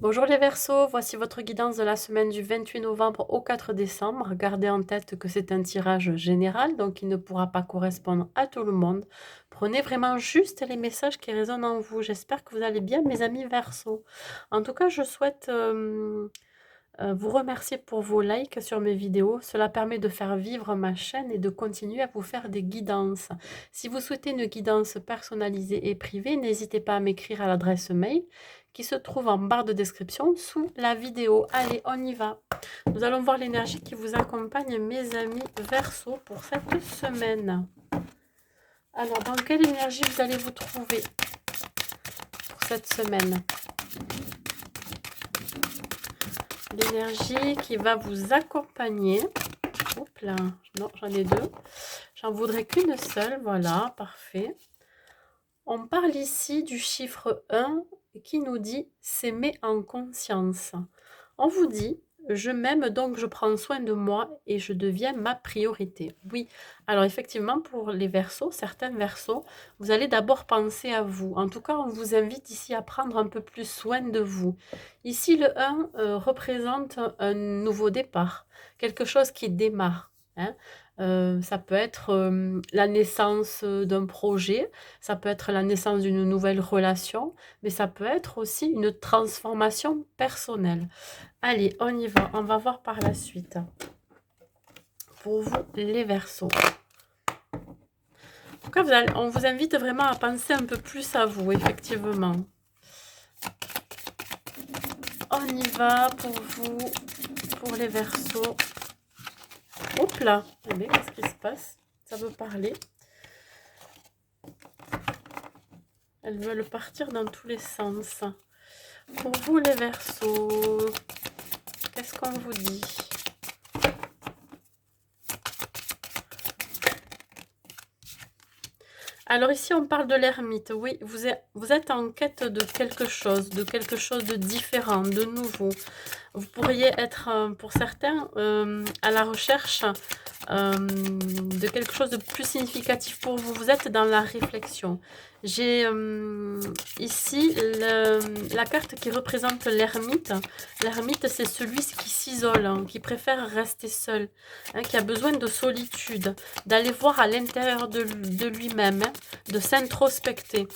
Bonjour les Verseaux, voici votre guidance de la semaine du 28 novembre au 4 décembre. Gardez en tête que c'est un tirage général, donc il ne pourra pas correspondre à tout le monde. Prenez vraiment juste les messages qui résonnent en vous. J'espère que vous allez bien, mes amis Verseaux. En tout cas, je souhaite vous remercier pour vos likes sur mes vidéos. Cela permet de faire vivre ma chaîne et de continuer à vous faire des guidances. Si vous souhaitez une guidance personnalisée et privée, n'hésitez pas à m'écrire à l'adresse mail qui se trouve en barre de description sous la vidéo. Allez, on y va. Nous allons voir l'énergie qui vous accompagne, mes amis Verseaux, pour cette semaine. Alors, dans quelle énergie vous allez vous trouver pour cette semaine? L'énergie qui va vous accompagner. Oups là, non, j'en ai deux. J'en voudrais qu'une seule, voilà, parfait. On parle ici du chiffre 1 qui nous dit s'aimer en conscience. On vous dit je m'aime donc je prends soin de moi et je deviens ma priorité. Oui, alors effectivement pour les Verseaux, certains Verseaux, vous allez d'abord penser à vous. En tout cas, on vous invite ici à prendre un peu plus soin de vous. Ici, le 1 représente un nouveau départ, quelque chose qui démarre. Hein. Ça peut être la naissance d'un projet, ça peut être la naissance d'une nouvelle relation, mais ça peut être aussi une transformation personnelle. Allez, on y va. On va voir par la suite. Pour vous, les Verseaux. En tout cas, on vous invite vraiment à penser un peu plus à vous, effectivement. On y va pour vous, pour les Verseaux. Hop là. Eh bien, qu'est-ce qui se passe? Ça veut parler. Elles veulent partir dans tous les sens. Pour vous, les Verseaux, qu'est-ce qu'on vous dit? Alors ici, on parle de l'ermite. Oui, vous êtes en quête de quelque chose de différent, de nouveau. Vous pourriez être, pour certains, à la recherche de quelque chose de plus significatif pour vous. Vous êtes dans la réflexion. J'ai ici la carte qui représente l'ermite. L'ermite, c'est celui qui s'isole, hein, qui préfère rester seul, hein, qui a besoin de solitude, d'aller voir à l'intérieur de lui-même, hein, de s'introspecter.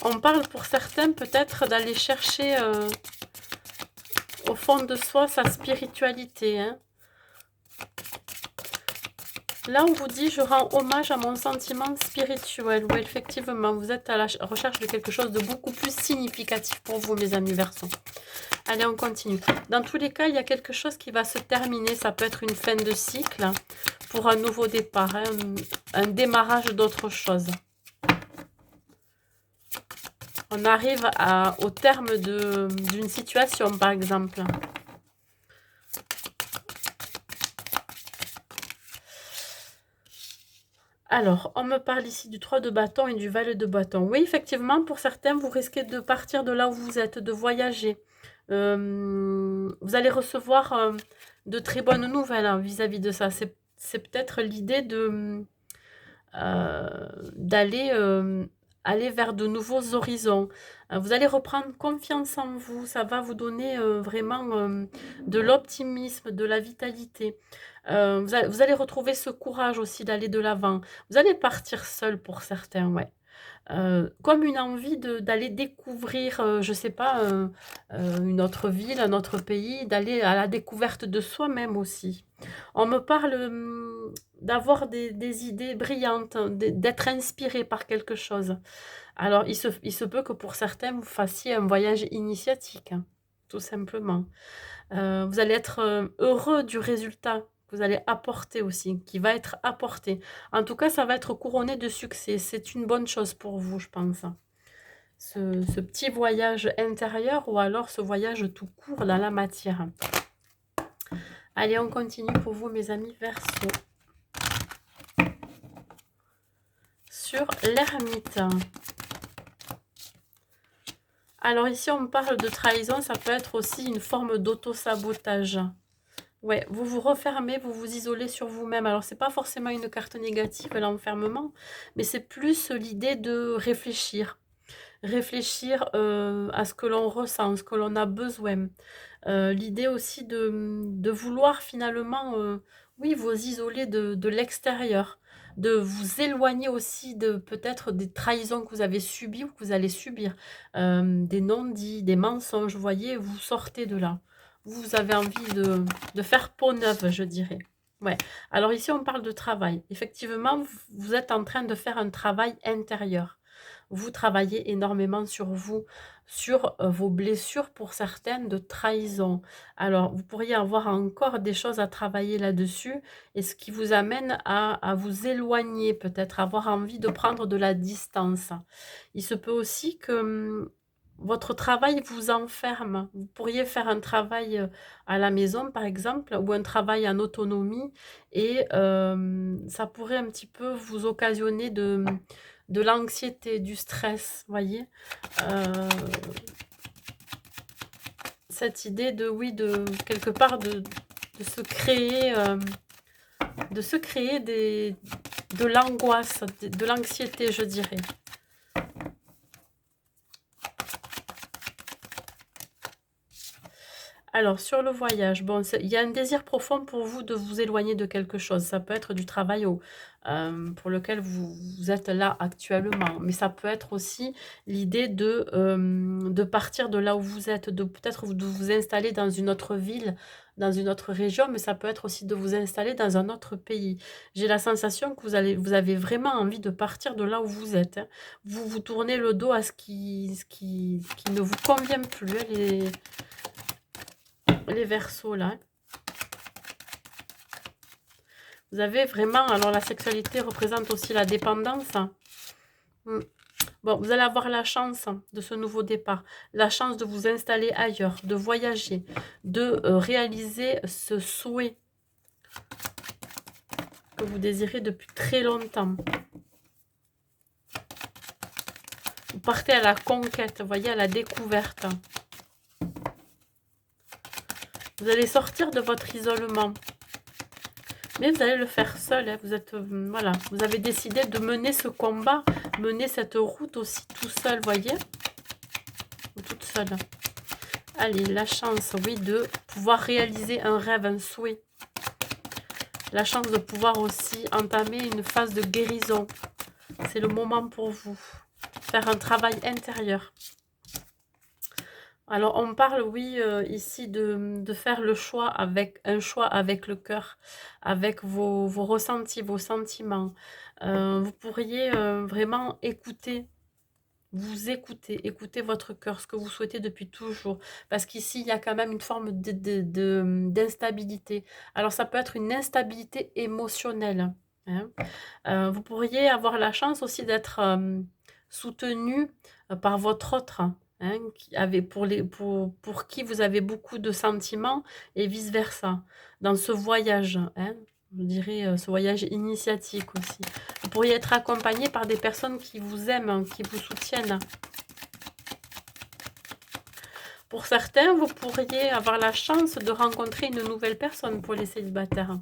On parle pour certains peut-être d'aller chercher au fond de soi sa spiritualité. Hein. Là, on vous dit, je rends hommage à mon sentiment spirituel. Oui, effectivement, vous êtes à la recherche de quelque chose de beaucoup plus significatif pour vous, mes amis Verseaux. Allez, on continue. Dans tous les cas, il y a quelque chose qui va se terminer. Ça peut être une fin de cycle pour un nouveau départ, hein, un démarrage d'autre chose. On arrive au terme d'une situation, par exemple. Alors, on me parle ici du 3 de bâton et du valet de bâton. Oui, effectivement, pour certains, vous risquez de partir de là où vous êtes, de voyager. Vous allez recevoir de très bonnes nouvelles hein, vis-à-vis de ça. C'est peut-être l'idée d'aller aller vers de nouveaux horizons. Vous allez reprendre confiance en vous. Ça va vous donner vraiment de l'optimisme, de la vitalité. Vous allez retrouver ce courage aussi d'aller de l'avant. Vous allez partir seul pour certains, ouais. Comme une envie d'aller découvrir, je sais pas, une autre ville, un autre pays, d'aller à la découverte de soi-même aussi. On me parle d'avoir des idées brillantes, d'être inspiré par quelque chose. Alors, il se peut que pour certains, vous fassiez un voyage initiatique, hein, tout simplement. Vous allez être heureux du résultat que vous allez apporter aussi, qui va être apporté. En tout cas, ça va être couronné de succès. C'est une bonne chose pour vous, je pense. Ce petit voyage intérieur ou alors ce voyage tout court dans la matière. Allez, on continue pour vous, mes amis Verseaux. Sur l'ermite. Alors ici, on parle de trahison. Ça peut être aussi une forme d'auto-sabotage. Ouais, vous vous refermez, vous vous isolez sur vous-même. Alors, c'est pas forcément une carte négative, l'enfermement, mais c'est plus l'idée de réfléchir. réfléchir à ce que l'on ressent, ce que l'on a besoin. L'idée aussi de vouloir finalement, oui, vous isoler de l'extérieur, de vous éloigner aussi de peut-être des trahisons que vous avez subies ou que vous allez subir, des non-dits, des mensonges, vous voyez? Vous sortez de là. Vous avez envie de faire peau neuve, je dirais. Ouais. Alors ici, on parle de travail. Effectivement, vous êtes en train de faire un travail intérieur. Vous travaillez énormément sur vous, sur vos blessures pour certaines de trahison. Alors, vous pourriez avoir encore des choses à travailler là-dessus et ce qui vous amène à vous éloigner, peut-être avoir envie de prendre de la distance. Il se peut aussi que votre travail vous enferme. Vous pourriez faire un travail à la maison, par exemple, ou un travail en autonomie et ça pourrait un petit peu vous occasionner de l'anxiété, du stress, voyez? Heu, cette idée de oui, de quelque part de se créer, de se créer de l'angoisse, de l'anxiété, je dirais. Alors sur le voyage, bon, il y a un désir profond pour vous de vous éloigner de quelque chose. Ça peut être du travail pour lequel vous êtes là actuellement, mais ça peut être aussi l'idée de partir de là où vous êtes, de peut-être de vous installer dans une autre ville, dans une autre région, mais ça peut être aussi de vous installer dans un autre pays. J'ai la sensation que vous avez vraiment envie de partir de là où vous êtes, hein. Vous vous tournez le dos à ce qui ne vous convient plus, hein, les Verseaux là. Vous avez vraiment, alors la sexualité représente aussi la dépendance. Mm. Bon, vous allez avoir la chance de ce nouveau départ, la chance de vous installer ailleurs, de voyager, de réaliser ce souhait que vous désirez depuis très longtemps. Vous partez à la conquête, vous voyez, à la découverte. Vous allez sortir de votre isolement. Mais vous allez le faire seul, hein. Vous êtes, voilà, vous avez décidé de mener ce combat, mener cette route aussi tout seul, voyez, ou toute seule. Allez, la chance, oui, de pouvoir réaliser un rêve, un souhait. La chance de pouvoir aussi entamer une phase de guérison. C'est le moment pour vous. Faire un travail intérieur. Alors, on parle, oui, ici de faire le choix avec un choix avec le cœur, avec vos ressentis, vos sentiments. Vous pourriez vraiment écouter, vous écouter, écouter votre cœur, ce que vous souhaitez depuis toujours. Parce qu'ici, il y a quand même une forme d'instabilité. Alors, ça peut être une instabilité émotionnelle, hein. Vous pourriez avoir la chance aussi d'être soutenu par votre autre, hein, qui avait pour qui vous avez beaucoup de sentiments et vice versa. Dans ce voyage, hein, je dirais ce voyage initiatique aussi. Vous pourriez être accompagné par des personnes qui vous aiment, hein, qui vous soutiennent. Pour certains, vous pourriez avoir la chance de rencontrer une nouvelle personne pour les célibataires.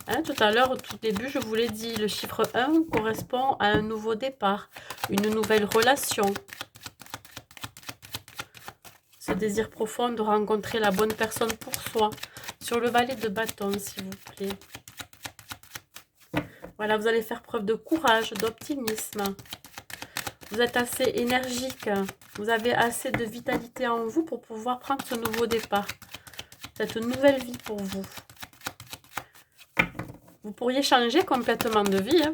Hein, tout à l'heure, au tout début, je vous l'ai dit, le chiffre 1 correspond à un nouveau départ, une nouvelle relation. Ce désir profond de rencontrer la bonne personne pour soi. Sur le valet de bâton, s'il vous plaît. Voilà, vous allez faire preuve de courage, d'optimisme. Vous êtes assez énergique. Vous avez assez de vitalité en vous pour pouvoir prendre ce nouveau départ. Cette nouvelle vie pour vous. Vous pourriez changer complètement de vie, hein,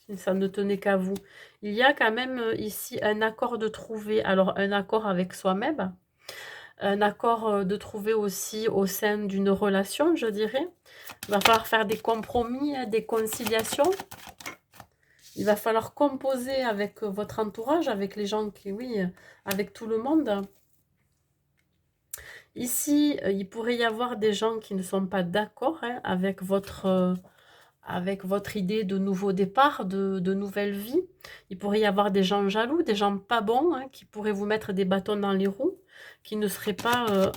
si ça ne tenait qu'à vous. Il y a quand même ici un accord de trouver. Alors, un accord avec soi-même. Un accord de trouver aussi au sein d'une relation, je dirais. Il va falloir faire des compromis, des conciliations. Il va falloir composer avec votre entourage, avec les gens qui, oui, avec tout le monde. Ici, il pourrait y avoir des gens qui ne sont pas d'accord, hein, avec votre idée de nouveau départ, de nouvelle vie. Il pourrait y avoir des gens jaloux, des gens pas bons, hein, qui pourraient vous mettre des bâtons dans les roues, qui ne seraient pas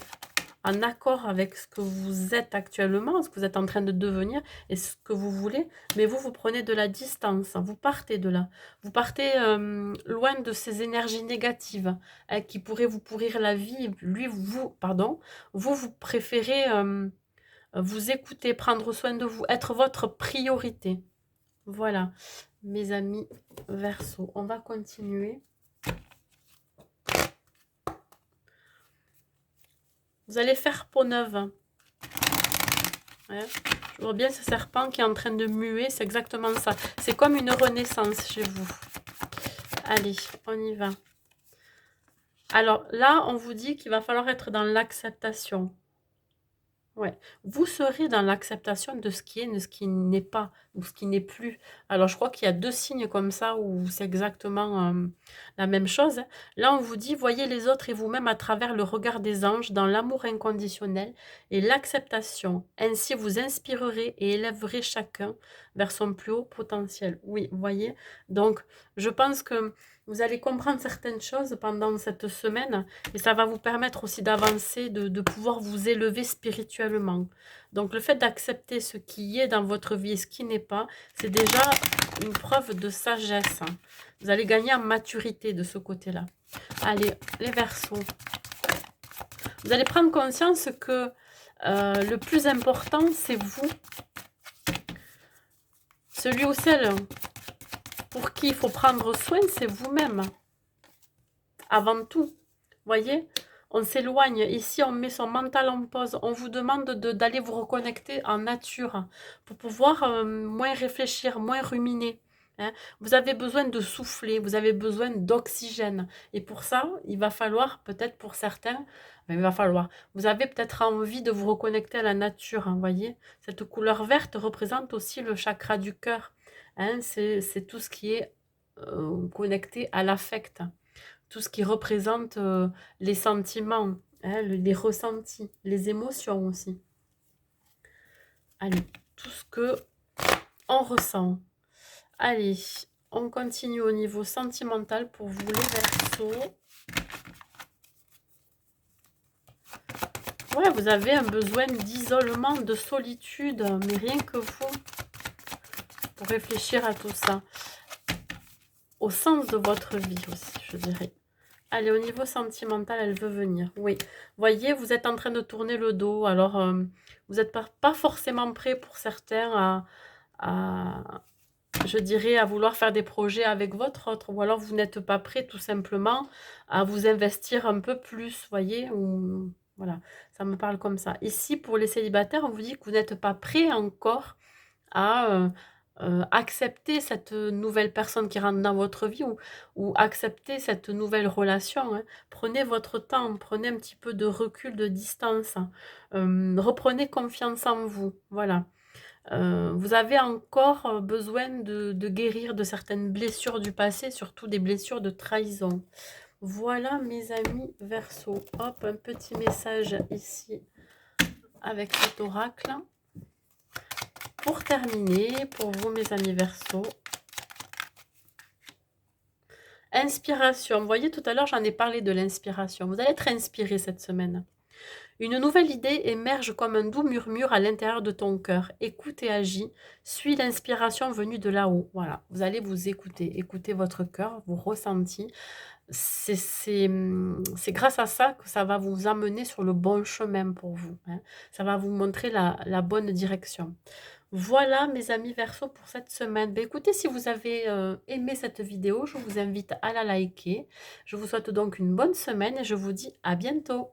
en accord avec ce que vous êtes actuellement, ce que vous êtes en train de devenir et ce que vous voulez, mais vous prenez de la distance, vous partez de là. Vous partez loin de ces énergies négatives qui pourraient vous pourrir la vie. Lui, vous préférez vous écouter, prendre soin de vous, être votre priorité. Voilà, mes amis Verseau, on va continuer. Vous allez faire peau neuve. Ouais. Je vois bien ce serpent qui est en train de muer, c'est exactement ça. C'est comme une renaissance chez vous. Allez, on y va. Alors là, on vous dit qu'il va falloir être dans l'acceptation. Ouais, vous serez dans l'acceptation de ce qui est, de ce qui n'est pas, ou ce qui n'est plus. Alors, je crois qu'il y a 2 signes comme ça où c'est exactement la même chose, hein. Là, on vous dit, voyez les autres et vous-même à travers le regard des anges, dans l'amour inconditionnel et l'acceptation. Ainsi, vous inspirerez et élèverez chacun vers son plus haut potentiel. Oui, vous voyez. Donc, je pense que vous allez comprendre certaines choses pendant cette semaine et ça va vous permettre aussi d'avancer, de pouvoir vous élever spirituellement. Donc le fait d'accepter ce qui est dans votre vie et ce qui n'est pas, c'est déjà une preuve de sagesse. Vous allez gagner en maturité de ce côté-là. Allez, les Verseaux. Vous allez prendre conscience que le plus important, c'est vous. Celui ou celle pour qui il faut prendre soin, c'est vous-même. Avant tout, voyez, on s'éloigne. Ici, on met son mental en pause. On vous demande d'aller vous reconnecter en nature pour pouvoir moins réfléchir, moins ruminer, hein. Vous avez besoin de souffler, vous avez besoin d'oxygène. Et pour ça, il va falloir, peut-être pour certains, vous avez peut-être envie de vous reconnecter à la nature, hein, voyez. Cette couleur verte représente aussi le chakra du cœur, hein. C'est tout ce qui est connecté à l'affect. Tout ce qui représente les sentiments, hein, les ressentis, les émotions aussi. Allez, tout ce que on ressent. Allez, on continue au niveau sentimental pour vous les Verseaux. Ouais, vous avez un besoin d'isolement, de solitude, mais rien que vous, pour réfléchir à tout ça. Au sens de votre vie aussi, je dirais. Allez, au niveau sentimental, elle veut venir. Oui, voyez, vous êtes en train de tourner le dos. Alors, vous n'êtes pas forcément prêt pour certains je dirais, à vouloir faire des projets avec votre autre. Ou alors, vous n'êtes pas prêt tout simplement à vous investir un peu plus, voyez. Ou, voilà, ça me parle comme ça. Ici, pour les célibataires, on vous dit que vous n'êtes pas prêt encore à accepter cette nouvelle personne qui rentre dans votre vie ou accepter cette nouvelle relation, hein. Prenez votre temps, prenez un petit peu de recul, de distance, hein. Reprenez confiance en vous, voilà. Vous avez encore besoin de guérir de certaines blessures du passé, surtout des blessures de trahison. Voilà mes amis Verseau. Hop, un petit message ici avec cet oracle. Pour terminer, pour vous mes amis Verseau, inspiration. Vous voyez, tout à l'heure, j'en ai parlé de l'inspiration. Vous allez être inspiré cette semaine. Une nouvelle idée émerge comme un doux murmure à l'intérieur de ton cœur. Écoute et agis. Suis l'inspiration venue de là-haut. Voilà, vous allez vous écouter. Écoutez votre cœur, vos ressentis. C'est grâce à ça que ça va vous amener sur le bon chemin pour vous, hein. Ça va vous montrer la bonne direction. Voilà mes amis Verseau pour cette semaine. Ben, écoutez, si vous avez aimé cette vidéo, je vous invite à la liker. Je vous souhaite donc une bonne semaine et je vous dis à bientôt.